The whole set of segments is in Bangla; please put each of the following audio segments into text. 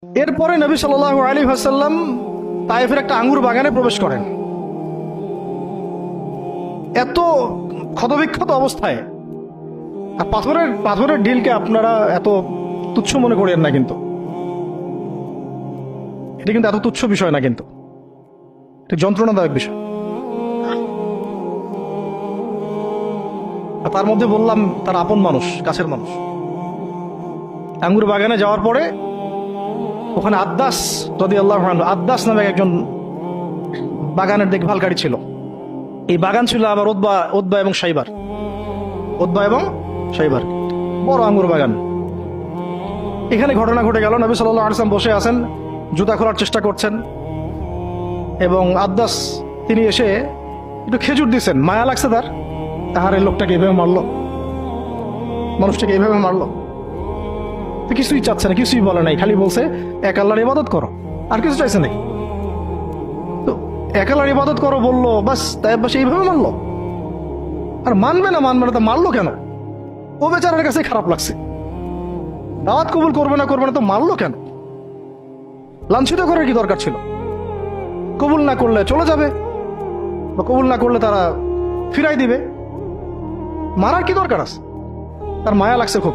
এরপরে নবী সাল্লাল্লাহু আলাইহি ওয়াসাল্লাম তায়েফের একটা আঙ্গুর বাগানে প্রবেশ করেন। এত ক্ষতবিক্ষত অবস্থায়, আর পাথরের ঢিলকে আপনারা এত তুচ্ছ মনে করেন না, কিন্তু এটা কিন্তু এত তুচ্ছ বিষয় না, কিন্তু এটা যন্ত্রণাদায়ক বিষয়। আর তার মধ্যে বললাম তার আপন মানুষ, কাছের মানুষ। আঙ্গুর বাগানে যাওয়ার পরে ওখানে আদ্দাস রাদিয়াল্লাহু আনহু, আদ্দাস নামে একজন বাগানের দেখভালকারী ছিল। এই বাগান ছিল আবার উতবা এবং শাইবার, বড় আঙ্গুর বাগান। এখানে ঘটনা ঘটে গেল, নবী সাল্লাল্লাহু আলাইহি ওয়াসাল্লাম বসে আছেন, জুতা খোলার চেষ্টা করছেন, এবং আদ্দাস তিনি এসে একটু খেজুর দিয়েছেন। মায়া লাগছে তার, তাহার এই লোকটাকে এইভাবে মারলো, মানুষটাকে এইভাবে মারলো। তো কিছুই চাচ্ছে না, কিছুই বলে নাই, খালি বলছে এক আল্লাহর ইবাদত করো, আর কিছু চাইছে নাকি? তো এক আল্লাহর ইবাদত করো বললো, বাস তাই বাস এইভাবে মারলো। আর মানবে না তা মারলো কেন? ও বেচারার কাছে খারাপ লাগছে, দাওয়াত কবুল করবে না তো মারলো কেন? লাঞ্ছিত করার কি দরকার ছিল? কবুল না করলে চলে যাবে, বা কবুল না করলে তারা ফিরাই দিবে, মারার কি দরকার আছে? তার মায়া লাগছে খুব।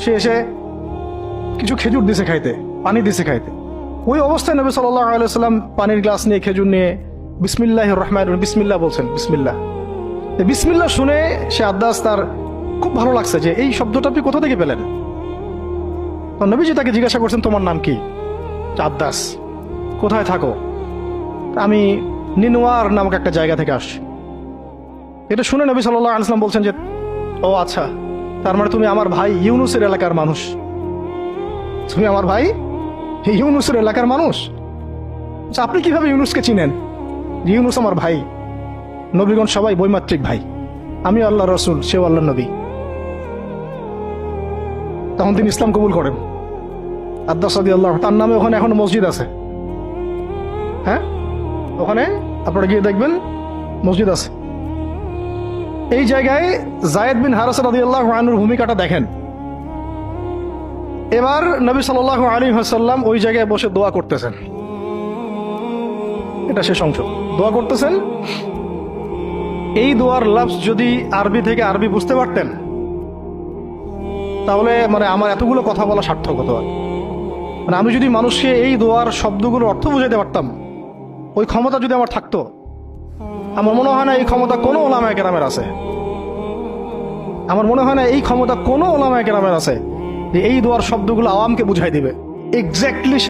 সে এসে কিছু খেজুর দিছে খাইতে, পানি দিছে খাইতে। ওই অবস্থায় নবী সাল্লাল্লাহু আলাইহি ওয়াসাল্লাম পানির গ্লাস নিয়ে, খেজুর নিয়ে বিসমিল্লাহির রহমানির রহিম, বিসমিল্লাহ বলছেন। বিসমিল্লাহ শুনে সে আদ্দাস, তার খুব ভালো লাগছে যে এই শব্দটা আপনি কোথা থেকে পেলেন? নবীজি তাকে জিজ্ঞাসা করছেন, তোমার নাম কি? আদ্দাস। কোথায় থাকো? আমি নিনওয়ার নামক একটা জায়গা থেকে আসছি। এটা শুনে নবী সাল্লাল্লাহু আলাইহি ওয়াসাল্লাম বলছেন যে, ও আচ্ছা, তার মানে তুমি আমার ভাই ইউনুসের এলাকার মানুষ। তুমি আমার ভাই ইউনুসের এলাকার মানুষ? আচ্ছা, আপনি কিভাবে ইউনুসকে চিনেন? ইউনুস আমার ভাই, নবীগণ সবাই বৈমাত্রিক ভাই, আমি আল্লাহ রসুল, সেও আল্লাহ নবী। তখন তিনি ইসলাম কবুল করেন। আদ্দাস রাদিয়াল্লাহু, তার নামে ওখানে এখনো মসজিদ আছে। হ্যাঁ, ওখানে আপনারা গিয়ে দেখবেন মসজিদ আছে। এই জায়গায় যায়েদ বিন হারেসা রাদিয়াল্লাহু আনহুর ভূমিকাটা দেখেন। এবার নবী সাল্লাল্লাহু আলাইহি ওয়াসাল্লাম ওই জায়গায় বসে দোয়া করতেছেন। এটা শেষ অংশ, দোয়া করতেছেন। এই দোয়ার লফজ যদি আরবি বুঝতে পারতেন, তাহলে মানে আমার এতগুলো কথা বলা সার্থক হতো। মানে আমি যদি মানুষকে এই দোয়ার শব্দগুলোর অর্থ বুঝাইতে পারতাম, ওই ক্ষমতা যদি আমার থাকতো, আমার মনে হয় না এই ক্ষমতা কোনো ওলামায়ে কেরামের আছে। আমার মনে হয় না এই ক্ষমতা কোনো ওলামায়ে কেরামের আছে যে এই দোয়ার শব্দগুলো আওয়ামকে বুঝাই দিবে এক্স্যাক্টলি।